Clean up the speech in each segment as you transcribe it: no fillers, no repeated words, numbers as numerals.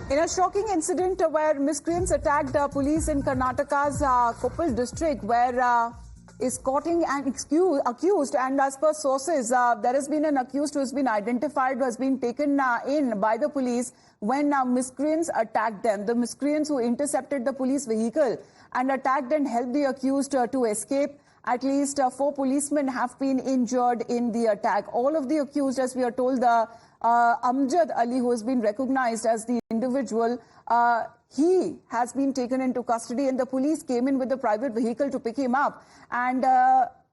In a shocking incident where miscreants attacked police in Karnataka's Koppal district, where escorting an accused, and as per sources, there has been an accused who has been identified, who has been taken in by the police when miscreants attacked them. The miscreants who intercepted the police vehicle and attacked and helped the accused to escape. At least 4 policemen have been injured in the attack. All of the accused, as we are told, Amjad Ali, who has been recognized as the individual, he has been taken into custody, and the police came in with the private vehicle to pick him up. And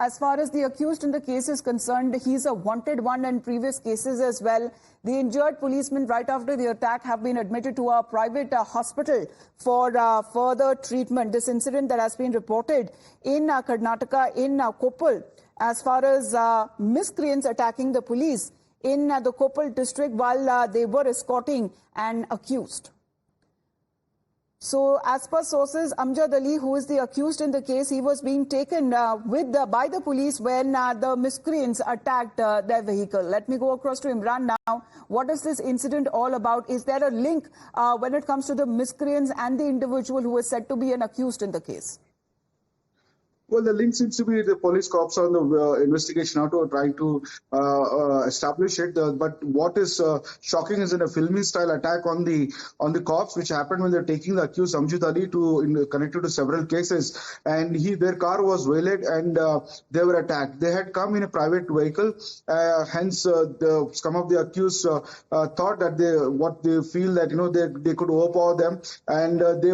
as far as the accused in the case is concerned, he's a wanted one in previous cases as well. The injured policemen right after the attack have been admitted to a private hospital for further treatment. This incident that has been reported in Karnataka, in Koppal, as far as miscreants attacking the police in the Koppal district while they were escorting an accused. So, as per sources, Amjad Ali, who is the accused in the case, he was being taken by the police when the miscreants attacked their vehicle. Let me go across to Imran now. What is this incident all about? Is there a link when it comes to the miscreants and the individual who is said to be an accused in the case? Well, the link seems to be the police cops on the investigation now to trying to establish it. But what is shocking is in a filmy style attack on the cops, which happened when they're taking the accused Amjad Ali connected to several cases, and their car was waylaid and they were attacked. They had come in a private vehicle, hence some of the accused thought that they feel that they could overpower them, and they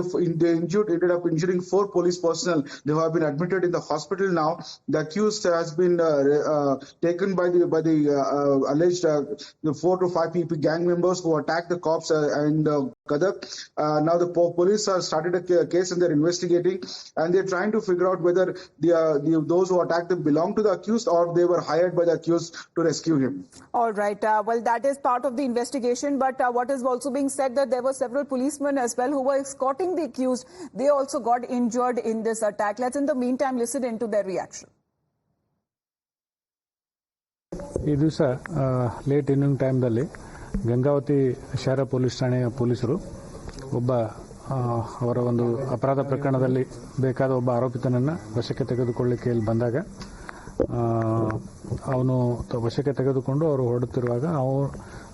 ended up injuring 4 police personnel. They have been admitted in the hospital now. The accused has been taken by the alleged 4 to 5 people, gang members who attacked the cops and Gadak. Now the police have started a case and they're investigating, and they're trying to figure out whether those who attacked them belong to the accused or they were hired by the accused to rescue him. All right. Well, that is part of the investigation. But what is also being said that there were several policemen as well who were escorting the accused. They also got injured in this attack. Let's in the meantime listen into their reaction. ಈ ದಿವಸ late evening ಟೈಮ್ದಲ್ಲಿ Gangavathi ಶಹರ police ಠಾಣೆಯ ಪೊಲೀಸರು ಒಬ್ಬ ಅವರ ಒಂದು ಅಪರಾಧ ಪ್ರಕರಣದಲ್ಲಿ ಬೇಕಾದ ಒಬ್ಬ ಆರೋಪಿತನನ್ನು ವಶಕ್ಕೆ ತೆಗೆದುಕೊಳ್ಳಿಕ್ಕೆ ಇಲ್ಲಿ ಬಂದಾಗ ಅವನು ವಶಕ್ಕೆ ತೆಗೆದುಕೊಂಡು ಅವರು ಹೊರಡುತ್ತಿರುವಾಗ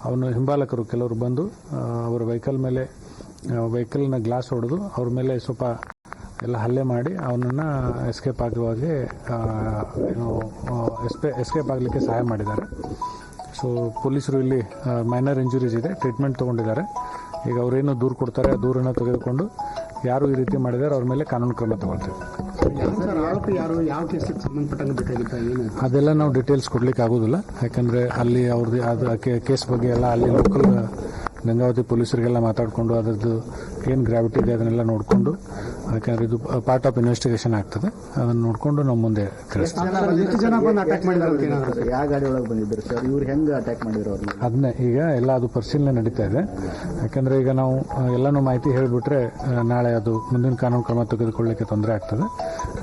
ಅವನು ಹಿಂಬಾಲಕರು ಕೆಲವರು ಬಂದು ಅವರ ವೆಹಿಕಲ್ನ ಗ್ಲಾಸ್ ಹೊಡೆದು ಅವ್ರ ಮೇಲೆ ಸ್ವಲ್ಪ ಎಲ್ಲ ಹಲ್ಲೆ ಮಾಡಿ ಅವನನ್ನು ಎಸ್ಕೇಪ್ ಆಗಲಿಕ್ಕೆ ಸಹಾಯ ಮಾಡಿದ್ದಾರೆ. ಸೊ ಪೊಲೀಸರು ಇಲ್ಲಿ ಮೈನರ್ ಇಂಜುರೀಸ್ ಇದೆ, ಟ್ರೀಟ್ಮೆಂಟ್ ತೊಗೊಂಡಿದ್ದಾರೆ. ಈಗ ಅವರೇನು ದೂರು ಕೊಡ್ತಾರೆ ಆ ದೂರನ್ನು ತೆಗೆದುಕೊಂಡು ಯಾರು ಈ ರೀತಿ ಮಾಡಿದ್ದಾರೆ ಅವ್ರ ಮೇಲೆ ಕಾನೂನು ಕ್ರಮ ತಗೊಳ್ತೇವೆ. ಅದೆಲ್ಲ ನಾವು ಡೀಟೇಲ್ಸ್ ಕೊಡ್ಲಿಕ್ಕೆ ಆಗೋದಿಲ್ಲ, ಯಾಕಂದ್ರೆ ಅಲ್ಲಿ ಅವ್ರದ್ದು ಅದು ಕೇಸ್ ಬಗ್ಗೆ ಎಲ್ಲ ಅಲ್ಲಿ ಲೋಕಲ್ ಗಂಗಾವತಿ ಪೊಲೀಸರಿಗೆಲ್ಲ ಮಾತಾಡಿಕೊಂಡು ಅದರದ್ದು ಏನು ಗ್ರಾವಿಟಿ ಇದೆ ಅದನ್ನೆಲ್ಲ ನೋಡಿಕೊಂಡು, ಯಾಕಂದ್ರೆ ಇದು ಪಾರ್ಟ್ ಆಫ್ ಇನ್ವೆಸ್ಟಿಗೇಷನ್ ಆಗ್ತದೆ, ಅದನ್ನು ನೋಡಿಕೊಂಡು ನಾವು ಮುಂದೆ ಅದನ್ನೇ ಈಗ ಎಲ್ಲ ಅದು ಪರಿಶೀಲನೆ ನಡೀತಾ ಇದೆ. ಯಾಕಂದ್ರೆ ಈಗ ನಾವು ಎಲ್ಲನೂ ಮಾಹಿತಿ ಹೇಳಿಬಿಟ್ರೆ ನಾಳೆ ಅದು ಮುಂದಿನ ಕಾನೂನು ಕ್ರಮ ತೆಗೆದುಕೊಳ್ಳಲಿಕ್ಕೆ ತೊಂದರೆ ಆಗ್ತದೆ.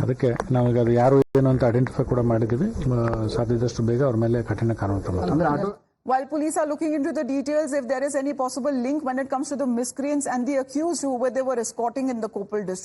ಅದಕ್ಕೆ ನಾವೀಗ ಅದು ಯಾರು ಏನು ಅಂತ ಐಡೆಂಟಿಫೈ ಕೂಡ ಮಾಡಿದ್ದೀವಿ. ಸಾಧ್ಯದಷ್ಟು ಬೇಗ ಅವ್ರ ಮೇಲೆ ಕಠಿಣ ಕಾನೂನು ಕ್ರಮ. While police are looking into the details, if there is any possible link when it comes to the miscreants and the accused who they were escorting in the Koppal district.